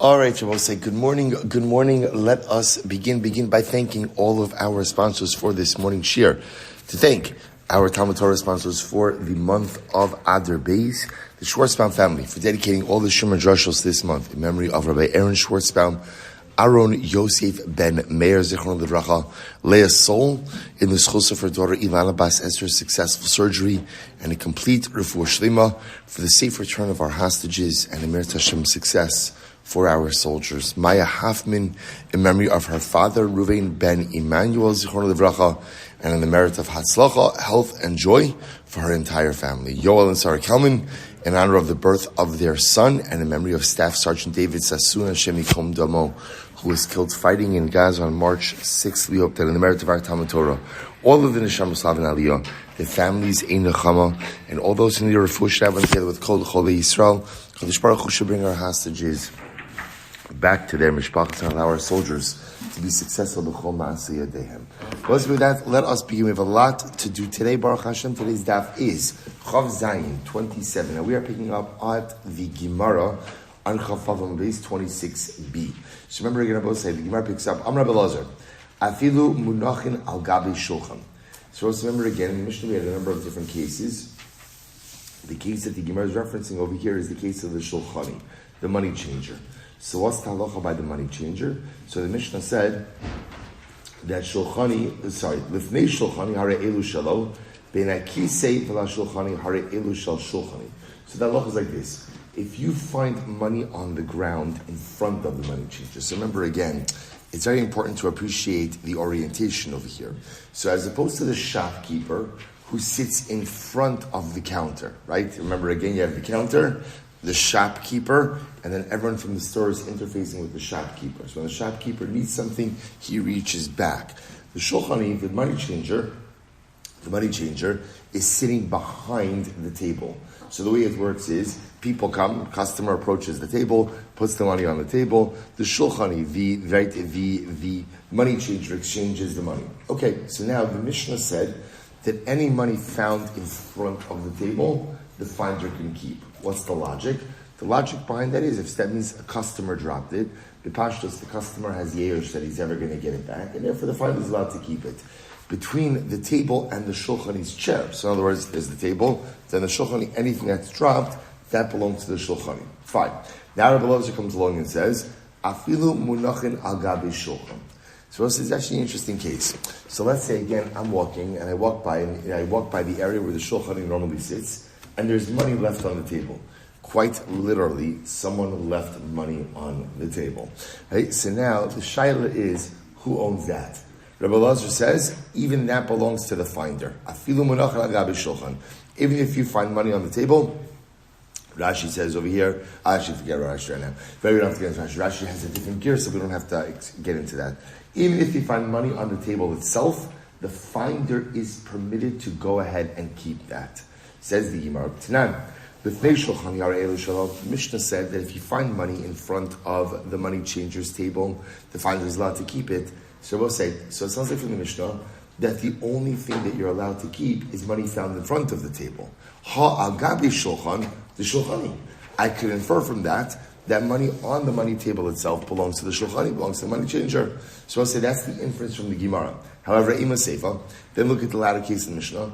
All right, Shabbos, say good morning. Good morning. Let us begin by thanking all of our sponsors for this morning shir. To thank our TALMUD TORAH sponsors for the month of Adar Beis, the Schwarzbaum Family, for dedicating all the Shemar Drashos this month in memory of Rabbi Aharon Schwarzbaum, Aharon Yosef ben Meir, Leah Sol, in the zechus of her daughter Ilana Bas Esther's successful surgery and a complete refuah sheleima for the safe return of our hostages and Emir Tashem success for our soldiers. Maia Hoffman, in memory of her father Reuven ben Emanuel, and in the merit of hatzlacha, health and joy for her entire family. Yoel Sara Kelman, in honor of the birth of their son and in memory of Staff Sergeant David Sasson and Damo, who was killed fighting in Gaza on March 6th. We hope that in the merit of our TALMUD TORAH, all of the neshama and aliyah, the families in neshama, and all those in the refuah should have together with Kol Yisrael, Kadosh Baruch Hu should bring our hostages back to their mishpachas and allow our soldiers to be successful. With that, let us begin. We have a lot to do today. Baruch Hashem, today's daf is Chav Zayin 27. Now we are picking up at the Gemara on Chav Vav base 26b. So remember again, I both say the Gemara picks up Amar Belazar Afilu Munachin al Gabi Shulchan. So let's remember again. In the Mishnah we had a number of different cases. The case that the Gemara is referencing over here is the case of the Shulchani, the money changer. So what's the halacha by the money changer? So the Mishnah said that lifnei shulchani hare elu shalo, bein akisei v'la shulchani hare elu shal shulchani. So the halacha is like this: if you find money on the ground in front of the money changer. So remember again, it's very important to appreciate the orientation over here. So as opposed to the shopkeeper who sits in front of the counter, right? Remember again, you have the counter, the shopkeeper, and then everyone from the store is interfacing with the shopkeeper. So when the shopkeeper needs something, he reaches back. The shulchani, the money changer is sitting behind the table. So the way it works is, people come, customer approaches the table, puts the money on the table. The shulchani, the money changer exchanges the money. Okay, so now the Mishnah said that any money found in front of the table, the finder can keep. What's the logic? The logic behind that is, if that means a customer dropped it, the pashtus, the customer has years that he's ever going to get it back, and therefore the finder is allowed to keep it. Between the table and the shulchani's chair, so in other words, there's the table, then the shulchani, anything that's dropped, that belongs to the shulchani. Fine. Now Rabbi Loza comes along and says, Afilu munachin al gabi shulchan. So this is actually an interesting case. So let's say again, I'm walking, and I walk by the area where the shulchani normally sits, and there's money left on the table. Quite literally, someone left money on the table. Right? So now the shaila is, who owns that? Rabbi Lazar says, even that belongs to the finder. Afilu munachin al gabi shulchan. Even if you find money on the table, Rashi says over here, I actually forget Rashi right now. But we don't have to get into Rashi. Rashi has a different gear, so we don't have to get into that. Even if you find money on the table itself, the finder is permitted to go ahead and keep that. Says the Gemara, Tanan. The Mishnah said that if you find money in front of the money changer's table, the finder is allowed to keep it. So we'll say, so it sounds like from the Mishnah that the only thing that you're allowed to keep is money found in front of the table. Ha'agabi shulchan, the shulchani. I could infer from that money on the money table itself belongs to the shulchani, belongs to the money changer. So I'll say that's the inference from the Gemara. However, Ima Seifa, then look at the latter case in the Mishnah.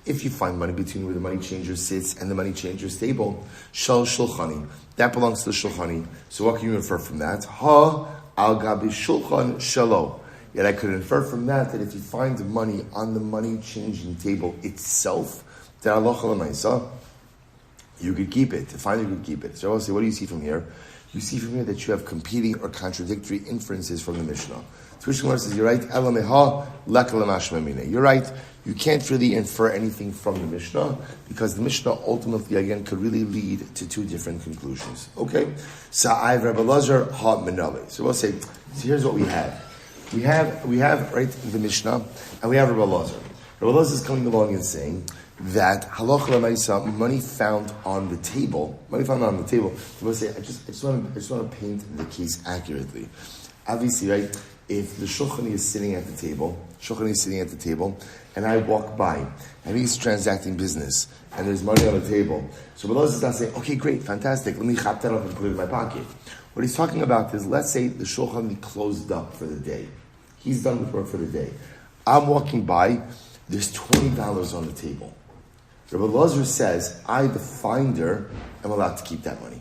If you find money between where the money changer sits and the money changer's table, shal shulchani, that belongs to the shulchani. So what can you infer from that? Ha al gabi shulchan shalo. Yet I could infer from that if you find money on the money changing table itself, then halacha l'maisa, you could keep it. The finder could keep it. So I'll say, what do you see from here? You see from here that you have competing or contradictory inferences from the Mishnah. The Mishnah says, you're right, you're right, you can't really infer anything from the Mishnah, because the Mishnah ultimately, again, could really lead to two different conclusions. Okay? Sa'ai Rabbi Lazar ha menale. So we'll say, so here's what we have. We have right, the Mishnah, and we have Rabbi Lazar. Rabbi Lazar is coming along and saying that halacha l'maisa, money found on the table. I just want to paint the case accurately. Obviously, right, if the shulchan is sitting at the table, and I walk by, and he's transacting business, and there's money on the table. So Rabbi is not saying, okay, great, fantastic, let me chop that up and put it in my pocket. What he's talking about is, let's say the shulchan closed up for the day. He's done with work for the day. I'm walking by, there's $20 on the table. Rabbi Lazar says, I, the finder, am allowed to keep that money.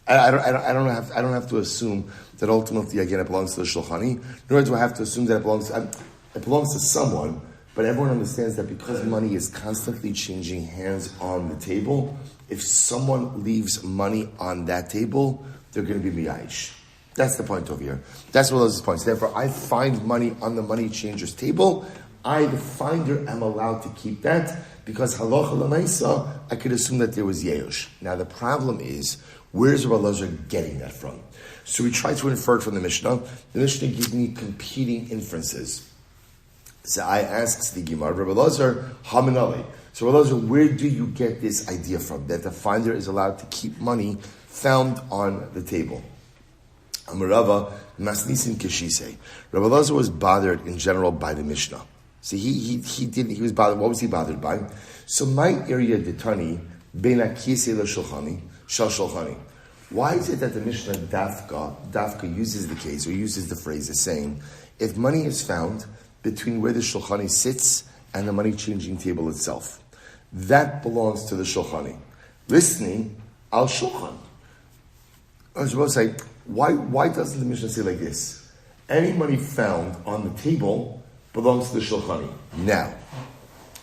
I don't have to assume that ultimately, again, it belongs to the shulchani, nor do I have to assume that it belongs to someone, but everyone understands that because money is constantly changing hands on the table, if someone leaves money on that table, they're going to be miyayish. That's the point over here. That's what those points. Therefore, I find money on the money changer's table. I, the finder, am allowed to keep that because halacha l'maisa, I could assume that there was yeush. Now, the problem is, where's Rabbi Lazar getting that from? So we try to infer it from the Mishnah. The Mishnah gives me competing inferences. So I ask the Gemara, Rabbi Lazar, haminali. So Rabbi Lazar, where do you get this idea from? That the finder is allowed to keep money found on the table. Amarava, masnisin kishise. Rabbi Lazar was bothered in general by the Mishnah. See, he was bothered. What was he bothered by? So my area detani, ben akise la shulchani, shal shulchani. Why is it that the Mishnah Dafka uses the case, or uses the phrase as saying, if money is found between where the shulchani sits and the money changing table itself, that belongs to the shulchani. Listening, al shulchan. I was supposed to say, why doesn't the Mishnah say like this? Any money found on the table belongs to the shulchani. Now,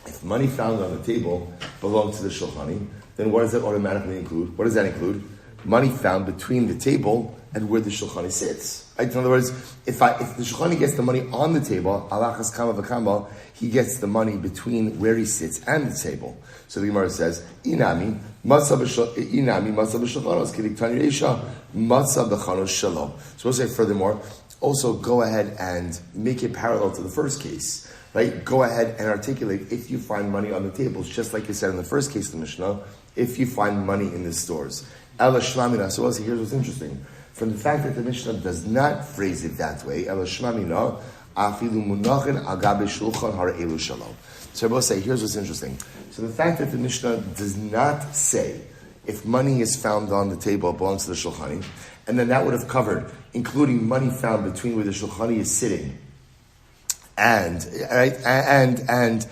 if money found on the table belongs to the shulchani, then what does that automatically include? What does that include? Money found between the table and where the shulchani sits. Right? In other words, if the shulchani gets the money on the table, alachas kama v'kama, he gets the money between where he sits and the table. So the Gemara says, inami matzah b'shulchanos k'diktani reisha matzah b'chanos shalom. So we'll say furthermore, also go ahead and make it parallel to the first case. Right? Go ahead and articulate if you find money on the tables, just like you said in the first case of the Mishnah, if you find money in the stores. Ela shlamina. So also here's what's interesting. From the fact that the Mishnah does not phrase it that way, Ela shlamina, afilu munachin agabe shulchan har'elu shalom. So I will say, here's what's interesting. So the fact that the Mishnah does not say if money is found on the table, it belongs to the shulchani, and then that would have covered, including money found between where the shulchani is sitting and the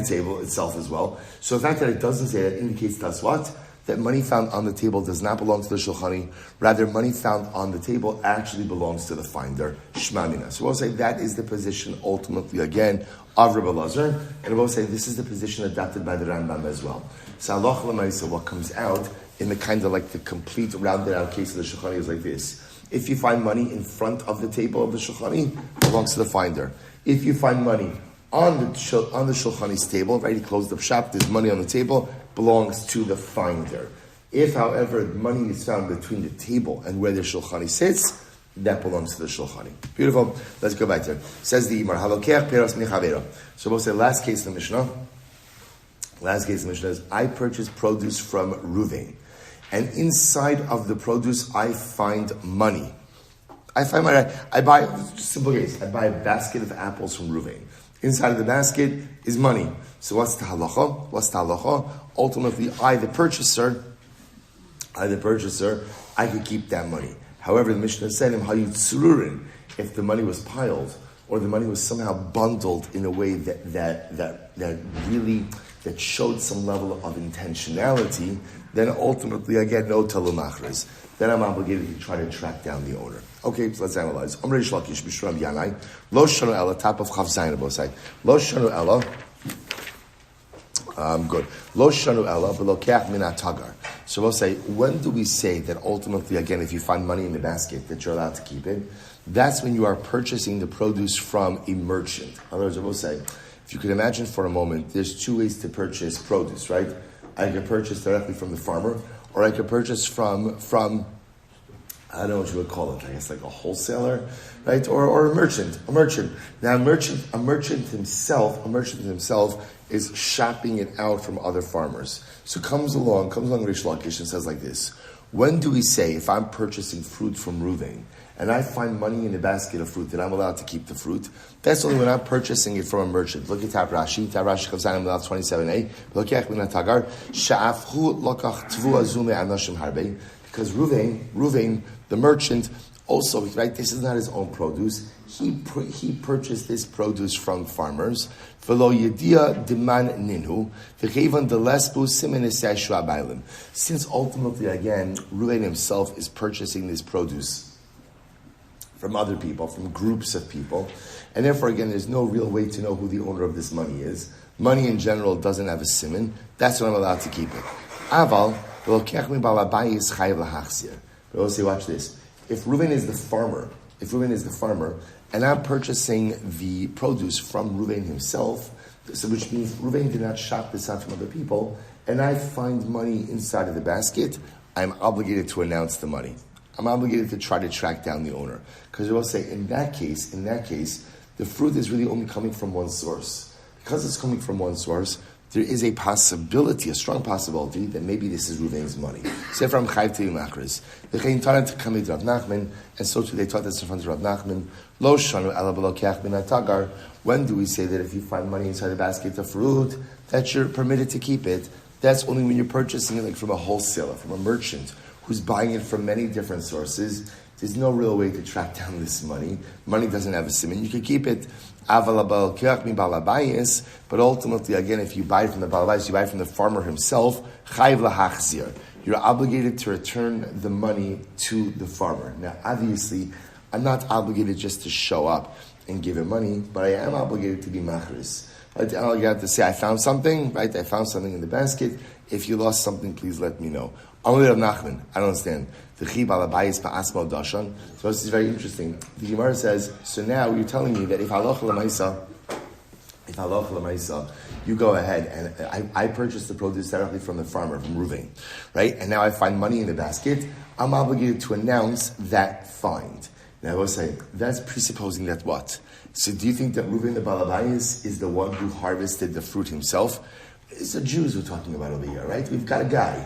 table itself as well. So the fact that it doesn't say that indicates to us what? That money found on the table does not belong to the shulchani. Rather, money found on the table actually belongs to the finder. Shmamina. So we'll say that is the position ultimately again of Rabbi Lazar, and we'll say this is the position adopted by the Rambam as well. So halacha l'maisa, what comes out in the kind of like the complete rounded out case of the shulchani is like this: if you find money in front of the table of the shulchani, it belongs to the finder. If you find money on the shulchani's table, right? He closed up shop. There's money on the table. Belongs to the finder. If, however, money is found between the table and where the shulchani sits, that belongs to the shulchani. Beautiful. Let's go back there. Says the Imar, Halokeach peras michavera. So we'll say last case of the Mishnah. Last case of the Mishnah is, I purchased produce from Reuven, and inside of the produce I find money. I buy, simple case, I buy a basket of apples from Reuven. Inside of the basket is money. So what's the halacha? Ultimately, I the purchaser, I could keep that money. However, the Mishnah said, if the money was piled, or the money was somehow bundled in a way that showed some level of intentionality, then ultimately I get no talum achris. Then I'm obligated to try to track down the owner. Okay, so let's analyze. Amrei Shlakish Bishram Yanai, Lo Shanu Ella, top of Chav Zayin both sides. Lo Shanu Ella, good. Lo Shanu Ella, Belokeach Minat Tagar. So we'll say, when do we say that ultimately, again, if you find money in the basket, that you're allowed to keep it? That's when you are purchasing the produce from a merchant. In other words, I will say, if you could imagine for a moment, there's two ways to purchase produce, right? I can purchase directly from the farmer, or I could purchase from I don't know what you would call it, I guess like a wholesaler, right? Or a merchant. Now a merchant himself is shopping it out from other farmers. So comes along Rish Lakish and says like this: when do we say, if I'm purchasing fruit from Reuven, and I find money in the basket of fruit, that I'm allowed to keep the fruit. That's only when I'm purchasing it from a merchant. Look at Tab Rashi. Tab Rashi comes down in 27a. Because Reuven, the merchant, also, right, this is not his own produce. He purchased this produce from farmers. Since ultimately, again, Reuven himself is purchasing this produce from other people, from groups of people, and therefore, again, there's no real way to know who the owner of this money is. Money in general doesn't have a siman. That's when I'm allowed to keep it. Aval, but also, watch this. If Reuven is the farmer, and I'm purchasing the produce from Reuven himself, so which means Reuven did not shop this out from other people, and I find money inside of the basket, I'm obligated to announce the money. I'm obligated to try to track down the owner. Because I will say, in that case, the fruit is really only coming from one source. Because it's coming from one source, there is a possibility, a strong possibility, that maybe this is Reuven's money. Say from Hy'd to Makris. The Chayin Tanat to come to Rav Nachman, and so too they taught this in front of Rav Nachman. Lo shanu ala b'lokeach min hatagar. When do we say that if you find money inside a basket of fruit, that you're permitted to keep it? That's only when you're purchasing it like from a wholesaler, from a merchant, who's buying it from many different sources. There's no real way to track down this money. Money doesn't have a siman. You can keep it. But ultimately, again, if you buy it from the balabais, you buy it from the farmer himself, you're obligated to return the money to the farmer. Now, obviously, I'm not obligated just to show up and give him money, but I am obligated to be machris. Right? You have to say, I found something, right? I found something in the basket. If you lost something, please let me know. Only Rav Nachman, I don't understand. So this is very interesting. The Gemara says, so now you're telling me that if halacha l'maisa, you go ahead and I purchased the produce directly from the farmer, from Reuven, right? And now I find money in the basket, I'm obligated to announce that find. Now I will say, that's presupposing that what? So do you think that Reuven the Balabayas is the one who harvested the fruit himself? It's the Jews we're talking about over here, right? We've got a guy,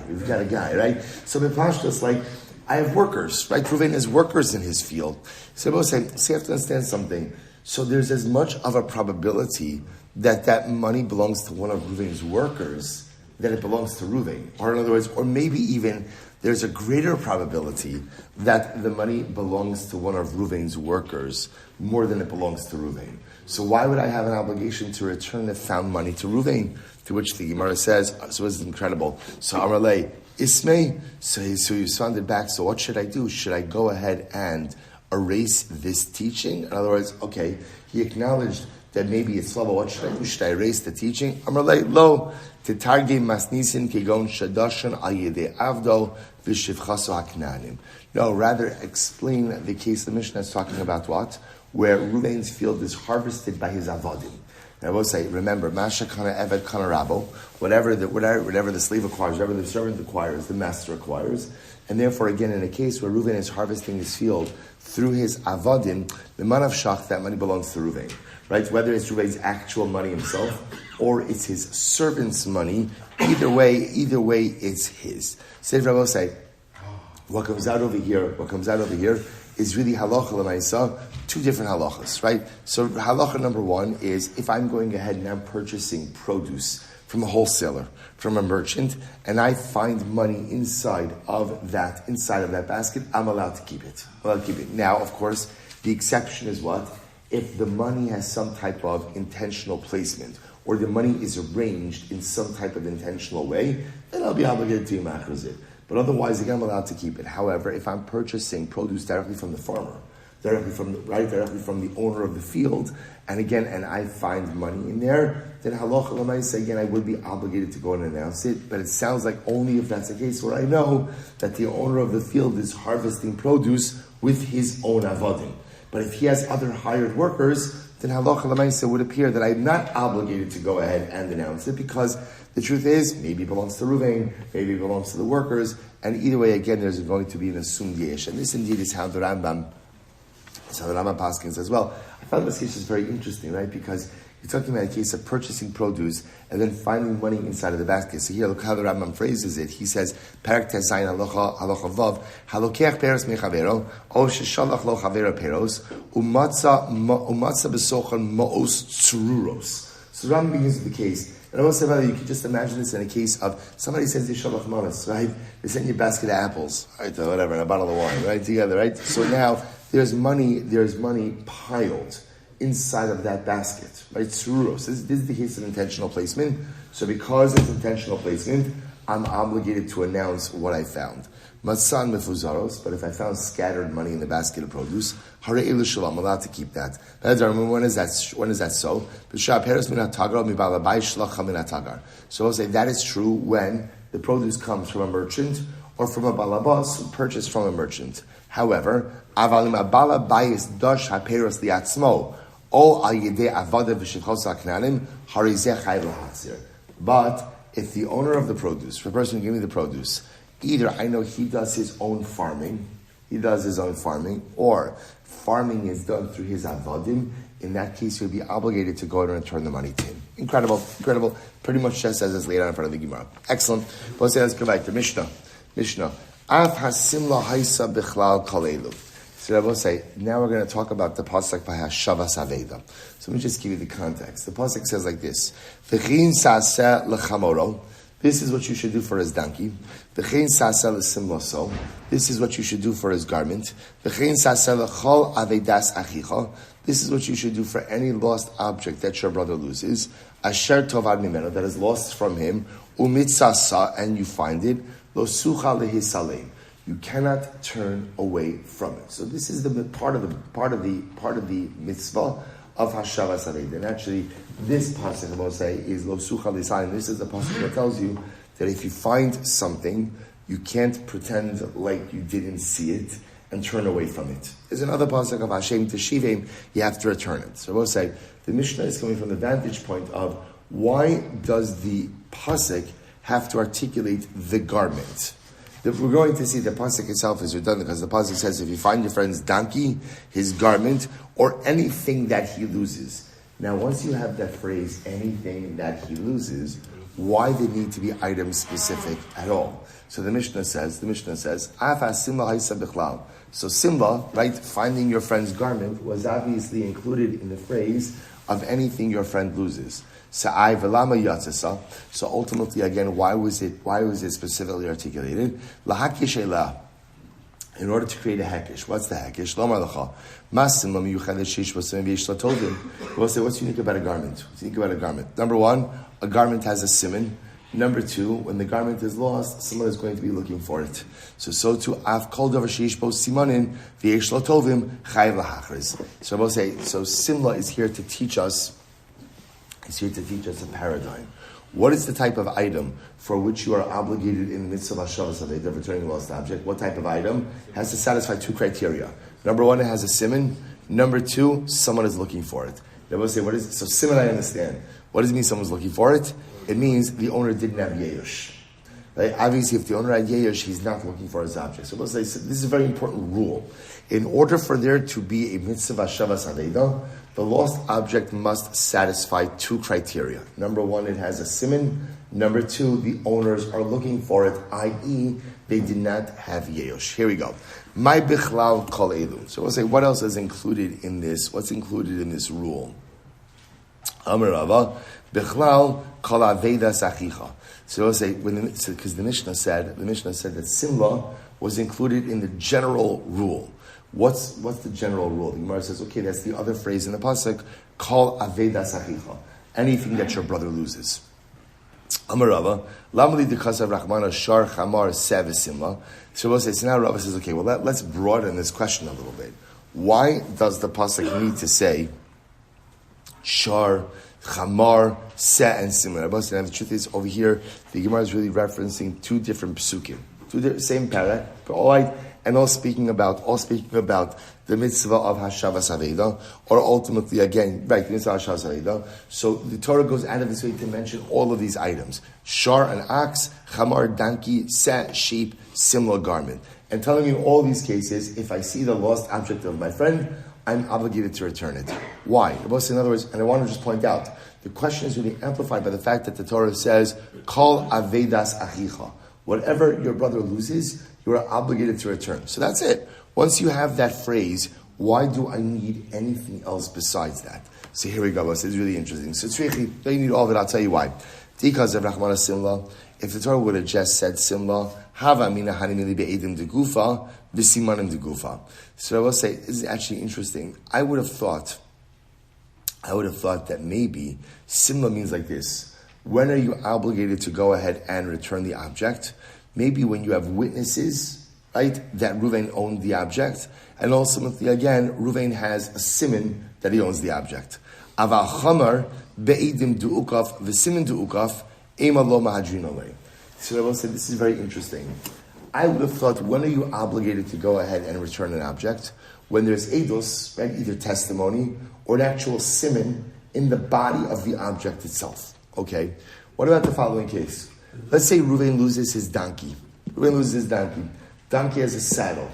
right? So the Pashto is like, I have workers, right? Reuven has workers in his field. So you have to understand something. So there's as much of a probability that money belongs to one of Reuven's workers than it belongs to Reuven. Or in other words, or maybe even there's a greater probability that the money belongs to one of Reuven's workers more than it belongs to Reuven. So why would I have an obligation to return the found money to Reuven? To which the Gemara says, so this is incredible. So Amalei, Ismay, so he responded back, so what should I do? Should I go ahead and erase this teaching? In other words, okay, he acknowledged that maybe it's lava. What should I do? Should I erase the teaching? Amalei, lo, tetargim masnisin kegon shadashan al yedei avdo v'shivchaso haknanim. No, rather explain the case the Mishnah is talking about what? Where Reuven's field is harvested by his avodim. And I will say, remember, Masha Kana Evet Kana Rabo, whatever the slave acquires, whatever the servant acquires, the master acquires. And therefore, again, in a case where Reuven is harvesting his field through his avodim, the manav shach, that money belongs to Reuven. Right? Whether it's Reuven's actual money himself or it's his servant's money, either way, it's his. So Rabbi will say, what comes out over here is really halacha l'maisa, two different halachas, right? So halacha number one is if I'm going ahead and I'm purchasing produce from a wholesaler, from a merchant, and I find money inside of that basket, I'm allowed to keep it. Now, of course, the exception is what? If the money has some type of intentional placement, or the money is arranged in some type of intentional way, then I'll be obligated to macros it. But otherwise, again, I'm allowed to keep it. However, if I'm purchasing produce directly from the farmer, directly from the owner of the field, and I find money in there, then halacha l'maisa, again, I would be obligated to go and announce it. But it sounds like only if that's the case where I know that the owner of the field is harvesting produce with his own avodim. But if he has other hired workers, then halacha l'maisa would appear that I'm not obligated to go ahead and announce it, because the truth is, maybe it belongs to Reuven, maybe it belongs to the workers, and either way, again, there's going to be an assumed yesh. And this indeed is how the Rambam paskins as well. I found this case is very interesting, right? Because You're talking about a case of purchasing produce and then finding money inside of the basket. So here, look how the Rambam phrases it. He says, Perak Tezayin halacha vav, halokech peros mechavero, o sheshalach lo chavero peros, umatza besochon maos tzururos. So the Rambam begins with the case. And I will say, you can just imagine this in a case of somebody sends you shalach manos, right? They send you a basket of apples, right? Or whatever, and a bottle of wine, right? Together, right? So now there's money piled inside of that basket, right? Tzururos. This is the case of intentional placement. So because it's intentional placement, I'm obligated to announce what I found. Matzan mefuzaros, but if I found scattered money in the basket of produce, hare elu shalom, I'm allowed to keep that. When is that so? So I'll say that is true when the produce comes from a merchant or from a balabas who purchased from a merchant. However, avalim abala bayis dash haperos liatzmo, o al yedei avada v'shivchos haknanim, harizeh chayv lahatzir. But if the owner of the produce, the person who gave me the produce, either I know he does his own farming, or farming is done through his avadim, in that case he'll be obligated to go and return the money to him. Incredible. Pretty much just as it's laid out in front of the Gemara. Excellent. Let's go back to Mishnah. Av hasimla haisa bichlal kalelu. So I will say, now we're going to talk about the pasuk by Hashavas Aveda. So let me just give you the context. The pasuk says like this: V'chin saseh lechamoro. This is what you should do for his donkey. V'chein saseh l'simloso. This is what you should do for his garment. V'chein saseh l'chol avedas achicha. This is what you should do for any lost object that your brother loses. Asher tovad mimeno, that is lost from him. Umitzasa, and you find it. Lo sucha lehisalem. You cannot turn away from it. So this is the part of the mitzvah of Hashavas Aveda. And actually, this pasuk I will say is Lo Sucha L'Isayim. This is the pasuk that tells you that if you find something, you can't pretend like you didn't see it and turn away from it. There's another pasuk of Hashem Teshivim, you have to return it. So I will say, the Mishnah is coming from the vantage point of why does the pasuk have to articulate the garment? We're going to see the pasuk itself is redundant because the pasuk says if you find your friend's donkey, his garment, or anything that he loses. Now, once you have that phrase, anything that he loses, why they need to be item specific at all? So the Mishnah says, Afa simla haisa bichlal. So simla, right, finding your friend's garment was obviously included in the phrase of anything your friend loses. So ultimately, again, why was it specifically articulated? In order to create a hekesh. What's the hekesh? We'll say, what's unique about a garment? What's unique about a garment? Number one, a garment has a siman. Number two, when the garment is lost, someone is going to be looking for it. So too, af kol davar sheish bo simanin v'yesh lo tovim chayv lahachriz. So we'll say, so Simla is here to teach us. It's here to teach us a paradigm. What is the type of item for which you are obligated in the midst of Hashavas Aveda, returning a lost object? What type of item has to satisfy two criteria? Number one, it has a siman. Number two, someone is looking for it. They will say, what is it? So siman, I understand. What does it mean someone's looking for it? It means the owner didn't have yeyush. Right? Obviously, if the owner had yeyush, he's not looking for his object. So we'll say, this is a very important rule. In order for there to be a mitzvah Hashavas Aveda, the lost object must satisfy two criteria. Number one, it has a siman. Number two, the owners are looking for it, i.e., they did not have yeyush. Here we go. My bichlal kol elu. So we'll say, what else is included in this? What's included in this rule? Amar Rava, bichlal kol aveda sachicha. So we'll say, because the Mishnah said that simla was included in the general rule. What's the general rule? The Gemara says, okay, that's the other phrase in the pasuk, kol aveda sachicha, anything that your brother loses. Amar Rava, lamali dekasav rachmana shar chamar sev simla. So we'll say, so now Rava says, okay, well let's broaden this question a little bit. Why does the pasuk need to say shar, chamar, se, and simla? The truth is, over here, the Gemara is really referencing two different psukim, same parak, but all right. And all speaking about the mitzvah of Hashavas Aveda, or ultimately again, right, the mitzvah of Hashavas Aveda. So the Torah goes out of its way to mention all of these items: shar, an ox; chamar, donkey; se, sheep; simla, garment. And telling you all these cases, if I see the lost object of my friend, I'm obligated to return it. Why? In other words, and I want to just point out, the question is really amplified by the fact that the Torah says, Kol avedas achicha. Whatever your brother loses, you are obligated to return. So that's it. Once you have that phrase, why do I need anything else besides that? So here we go. It's really interesting. So you need all of it. I'll tell you why. Because of Rahmana Simla, if the Torah would have just said Simla, Hava mina hanimili be'edim de gufa, v'simanim de gufa. So I will say, this is actually interesting. I would have thought that maybe Simla means like this. When are you obligated to go ahead and return the object? Maybe when you have witnesses, right, that Reuven owned the object, and ultimately, again, Reuven has a siman that he owns the object. Ava chamar be'edim du'ukaf v'siman du'ukaf ema lo mahadrin olei. So I will say, this is very interesting. I would have thought, when are you obligated to go ahead and return an object? When there's eidos, right, either testimony or an actual siman in the body of the object itself. Okay, what about the following case? Let's say Reuven loses his donkey. Donkey has a saddle.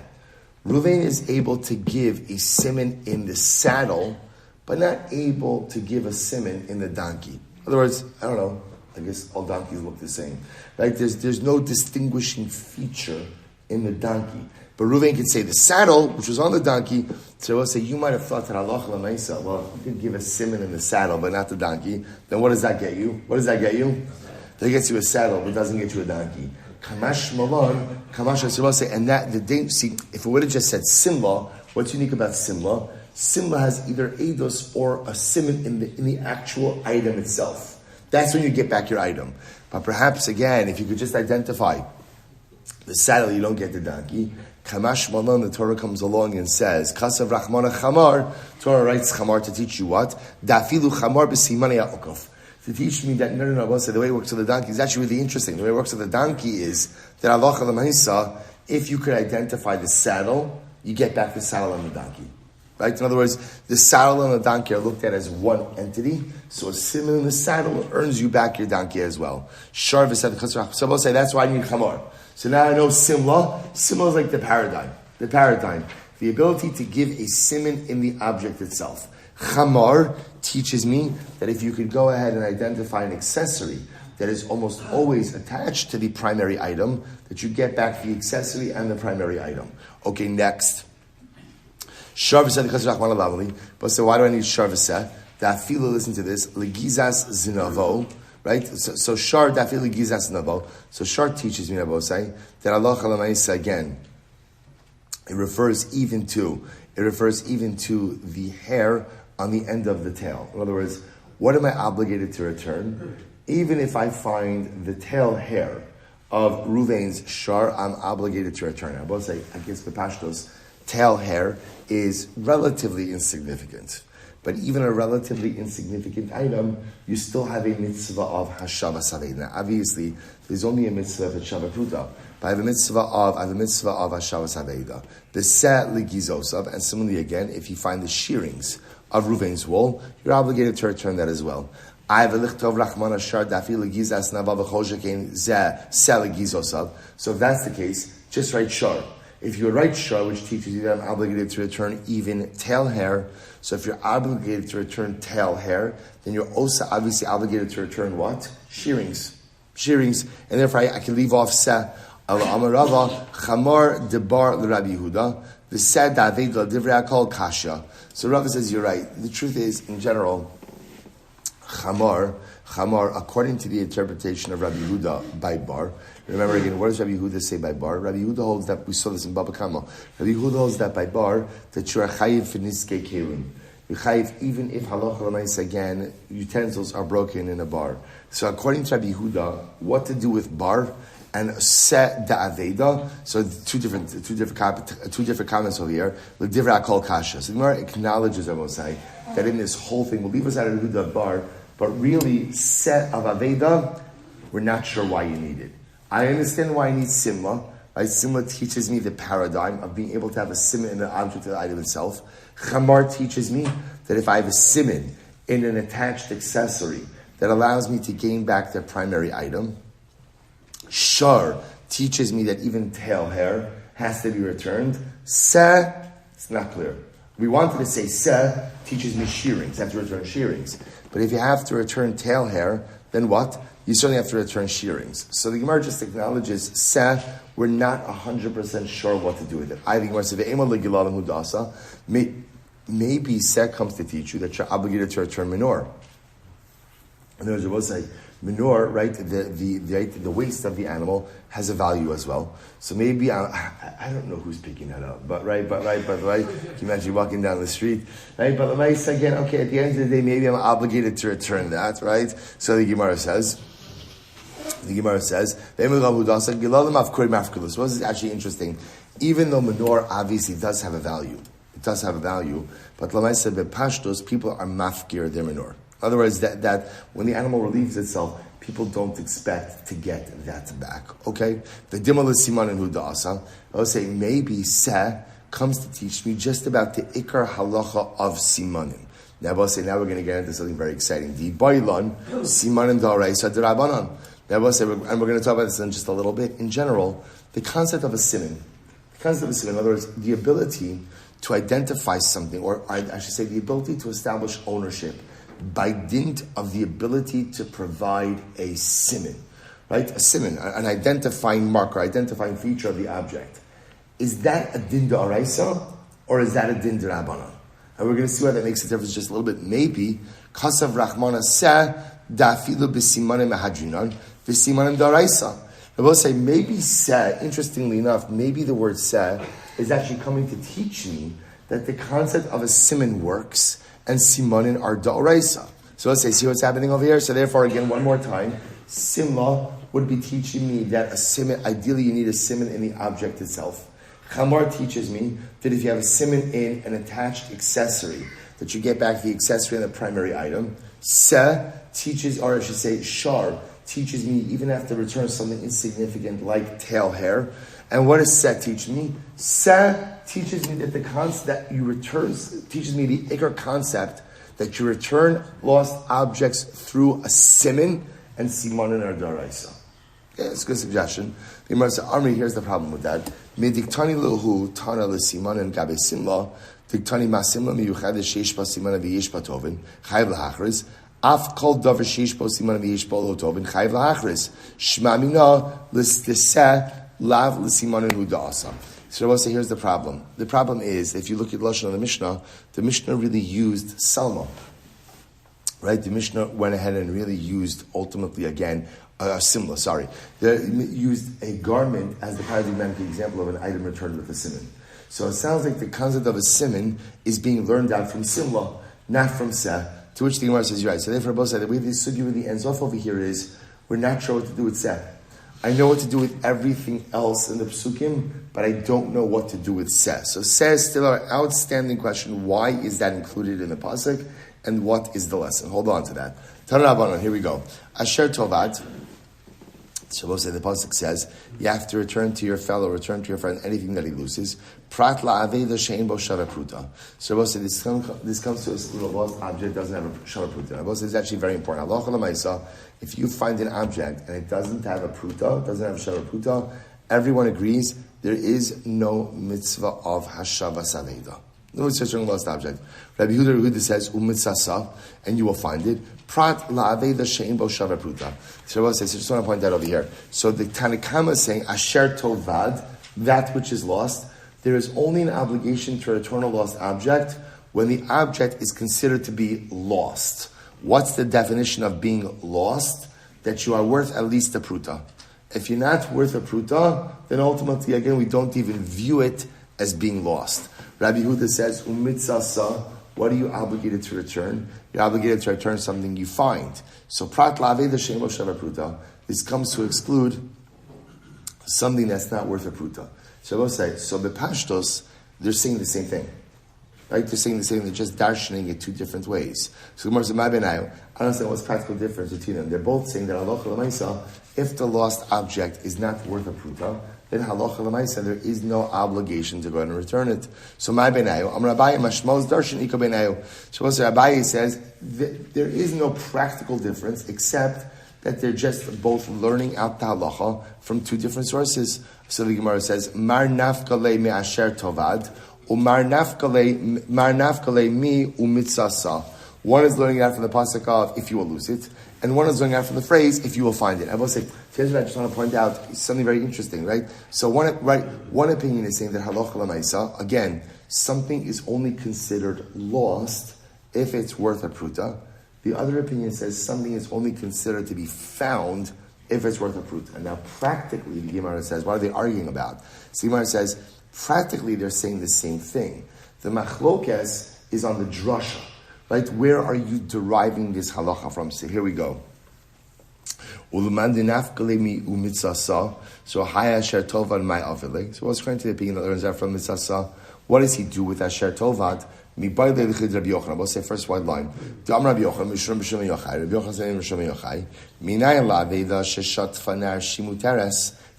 Reuven is able to give a siman in the saddle, but not able to give a siman in the donkey. In other words, I don't know, I guess all donkeys look the same. Right? There's no distinguishing feature in the donkey. But Reuven could say the saddle, which was on the donkey, so I will say, you might have thought that halacha l'maisa, well, you could give a siman in the saddle, but not the donkey. Then what does that get you? That gets you a saddle, but doesn't get you a donkey. Kamash malon, kamash, so I will say, and that, see, if it would have just said simla, what's unique about simla? Simla has either eidos or a siman in the actual item itself. That's when you get back your item. But perhaps, again, if you could just identify the saddle, you don't get the donkey. Kamash Malon, the Torah comes along and says, Kasav Rachmana Chamar, Torah writes Chamar to teach you what? Dafilu Chamar b'simani ha'okaf. To teach me that, no, the way it works with the donkey is actually really interesting. The way it works with the donkey is that Allah Chalamahisa, if you could identify the saddle, you get back the saddle and the donkey. Right? In other words, the saddle and the donkey are looked at as one entity, so a siman in the saddle earns you back your donkey as well. So I will say, that's why I need Chamar. So now I know Simla. Simla is like the paradigm. The ability to give a siman in the object itself. Chamar teaches me that if you could go ahead and identify an accessory that is almost always attached to the primary item, that you get back the accessory and the primary item. Okay, next. But so why do I need Sharvaseh? That filo, listen to this, Legizas Zinavo. Right? So Shar Dafili Gizas Nabo. So Shar teaches me Nabosai that Allah Chalamaisa again. It refers even to the hair on the end of the tail. In other words, what am I obligated to return? Even if I find the tail hair of Reuven's Shar, I'm obligated to return it. I will say, I guess Bepashtos, tail hair is relatively insignificant. But even a relatively insignificant item, you still have a mitzvah of hashava saved. Now, obviously, there's only a mitzvah of hashava pruta, but I have a mitzvah of hashava saved. The set ligizosav, and similarly again, if you find the shearings of Reuven's wool, you're obligated to return that as well. So if that's the case, just write shar. If you write shar, which teaches you that I'm obligated to return even tail hair, so if you're obligated to return tail hair, then you're also obviously obligated to return what? Shearings. And therefore I can leave off sa. Amarava chamar debar l'Rabbi Yehuda the sad david l'divrei kol kasha. So Rava says you're right. The truth is, in general, chamar, according to the interpretation of Rabbi Yehuda by bar. Remember again, what does Rabbi Yehuda say by bar? Rabbi Yehuda holds that, we saw this in Baba Kama. Rabbi Yehuda holds that by bar, that you are chayiv for niskei kelim. You're chayiv even if halacha l'maisa again, utensils are broken in a bar. So according to Rabbi Yehuda, what to do with bar and set da'aveda? So two different comments over here. L'divrei kol kasha. So the Gemara acknowledges, I will say, that in this whole thing, we'll leave us out of Yehuda bar, but really set of aveda, we're not sure why you need it. I understand why I need simla. Right? Simla teaches me the paradigm of being able to have a siman in the object of the item itself. Chamar teaches me that if I have a siman in an attached accessory that allows me to gain back the primary item. Shar teaches me that even tail hair has to be returned. Sa, it's not clear. We wanted to say seh teaches me shearings, I have to return shearings. But if you have to return tail hair, then what? You certainly have to return shearings. So the Gemara just acknowledges seh, we're not 100% sure what to do with it. I think Gemara says, maybe seh comes to teach you that you're obligated to return manure. In other words, we'll say, manure, right? The waste of the animal has a value as well. So maybe I don't know who's picking that up, but right. Can you imagine walking down the street, right? But let me say again, okay, at the end of the day, maybe I'm obligated to return that, right? So the Gemara says, What is actually interesting? Even though manure obviously does have a value, but Lamaisa bepashtos, people are mafkir their manure. In other words, that when the animal relieves itself, people don't expect to get that back. Okay? The dimal is siman and hudasa. I would say maybe seh comes to teach me just about the ikar halacha of simanim. Now I will say now we're going to get into something very exciting. The bailan simanim da'araisa d'rabanan. Now I will say, and we're going to talk about this in just a little bit. In general, the concept of a siman. In other words, the ability to identify something, or I should say the ability to establish ownership by dint of the ability to provide a siman, right? A siman, an identifying marker, identifying feature of the object. Is that a din d'oraisa, or is that a din d'rabanan? And we're going to see why that makes a difference just a little bit. Maybe, kasav rachmana seh, dafilu b'simanim mahadrinan, b'simanim d'oraisa. I will say, maybe seh, interestingly enough, maybe the word seh is actually coming to teach me that the concept of a siman works, and simanin are da'oraisa. So let's say, see what's happening over here? So therefore, again, one more time, simla would be teaching me that a siman, ideally you need a siman in the object itself. Chamar teaches me that if you have a siman in an attached accessory, that you get back the accessory and the primary item. Seh teaches, or I should say, shar teaches me even have to return something insignificant like tail hair. And what does seh teach me? Seh teaches me that the concept that you return, teaches me the ikar concept that you return lost objects through a siman and simanin or daraisa. Yeah, it's a good suggestion. The Gemara says, Amri, here's the problem with that. Mediktani lohu tana lesimanin gabe simla, diktani masimla miyuchad sheish pa simana v'yesh pa tovin, chayv lahachriz, af kol davar sheish pa simana v'yesh pa lo tovin, chayv lahachriz, shmamina l'stiseh lav l'simanin hu da'asa. So I will say, here's the problem. The problem is, if you look at Lashon of the Mishnah really used salma. Right? The Mishnah went ahead and really used, ultimately, again, simla, sorry. They used a garment as the paradigmatic example of an item returned with a siman. So it sounds like the concept of a siman is being learned out from simla, not from seh, to which the Gemara says, you're right. So therefore, both say the way this sugya really ends off over here is, we're not sure what to do with seh. I know what to do with everything else in the psukim, but I don't know what to do with seh. So seh is still an outstanding question. Why is that included in the pasuk? And what is the lesson? Hold on to that. TORAH, here we go. Asher tovad. Shabbos said the pasuk says you have to return to your fellow, return to your friend anything that he loses. Prat la'aveda she'en bo shava pruta. Shabbos said this comes to a lost object doesn't have a shava pruta. Shabbos said it's actually very important. Halacha l'maisa, if you find an object and it doesn't have a pruta, doesn't have a shava pruta, everyone agrees there is no mitzvah of hashava saveda. No, it's just a lost object. Rabbi Huda says umitzasa, and you will find it. Prat la'aveda she'en bo shava pruta. Shabbos says, I just want to point that over here. So the Tanakama is saying asher tovad, that which is lost. There is only an obligation to return a lost object when the object is considered to be lost. What's the definition of being lost? That you are worth at least a pruta. If you're not worth a pruta, then ultimately, again, we don't even view it as being lost. Rabbi Huda says, umitzasa, what are you obligated to return? You're obligated to return something you find. So, prat la'aveda she'en bo shava pruta, this comes to exclude something that's not worth a pruta. So I will say, so the pashtos, they're saying the same thing. Right? They're saying the same thing, they're just darshaning it two different ways. So Gemara says, I don't understand what's the practical difference between them. They're both saying that halacha l'maisa, if the lost object is not worth a pruta, then halacha l'maisa, there is no obligation to go ahead and return it. So my benayu, Amar Abaye mashmos darshan ika benayu. So Abaye says, there is no practical difference except that they're just both learning out the halacha from two different sources. So the Gemara says, Mar nafka le me'asher tovad, Umar nafkale mi umitzasa. One is learning out from the pasuk of if you will lose it, and one is learning out from the phrase if you will find it. I will say, here's what I just want to point out, something very interesting, right? So one opinion is saying that halacha l'maisa, again, something is only considered lost if it's worth a pruta. The other opinion says something is only considered to be found if it's worth a pruta. And now practically, the Gemara says, what are they arguing about? So the Gemara says, practically they're saying the same thing. The machlokes is on the drasha. Right? Where are you deriving this halacha from? So here we go. So what's going to the opinion that learns that from mitzasa? What does he do with asher tovad? We'll say first white line.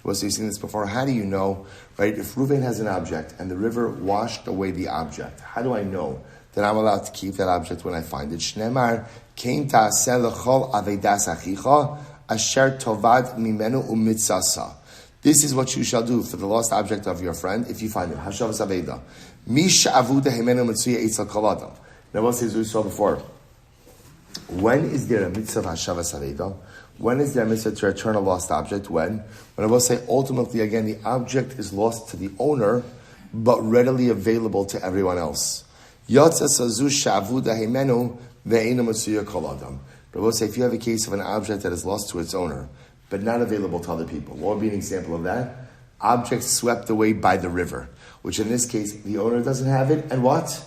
We've seen this before. How do you know? Right? If Reuven has an object and the river washed away the object, how do I know that I'm allowed to keep that object when I find it? Shneimar, kein ta'aseh l'chol aveidas achicha, asher tovad mimenu umitzasa. This is what you shall do for the lost object of your friend if you find it. Hashavas aveida. Mish avuda himenu Metzia etzel kol adam. Now what we saw before? When is there a mitzvah of hashavas aveida? When is there a mitzvah to return a lost object? When I will say ultimately again the object is lost to the owner, but readily available to everyone else. But I will say if you have a case of an object that is lost to its owner, but not available to other people, what would be an example of that? Object swept away by the river, which in this case, the owner doesn't have it, and what?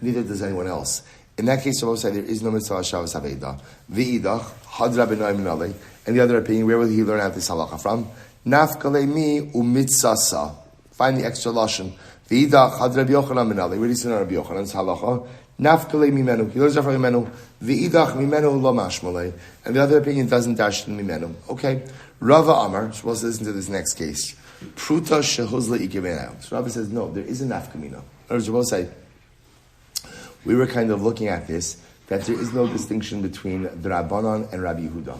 Neither does anyone else. In that case, I will say there is no mitzvah Shavas Haveidah. V'idach, hadra b'noy minalei. And the other opinion, where will he learn out this halacha from? Nafkale mi umitzasa. Find the extra lashon. V'idach, hadra b'yochanan minalei. Where do you see Rabbi Yochanan's halacha? Nafkale mimenu. He learns that from mimenu. V'idach mimenu lo mashmalei. And the other opinion doesn't dash in mimenu. Okay. Rava Amar, so let's listen to this next case. Pruta shehuzla ikebenau. So Rava says, no, there is a nafkamina. Or as Rava say, we were kind of looking at this, that there is no distinction between the Rabbanon and Rabbi Yehuda,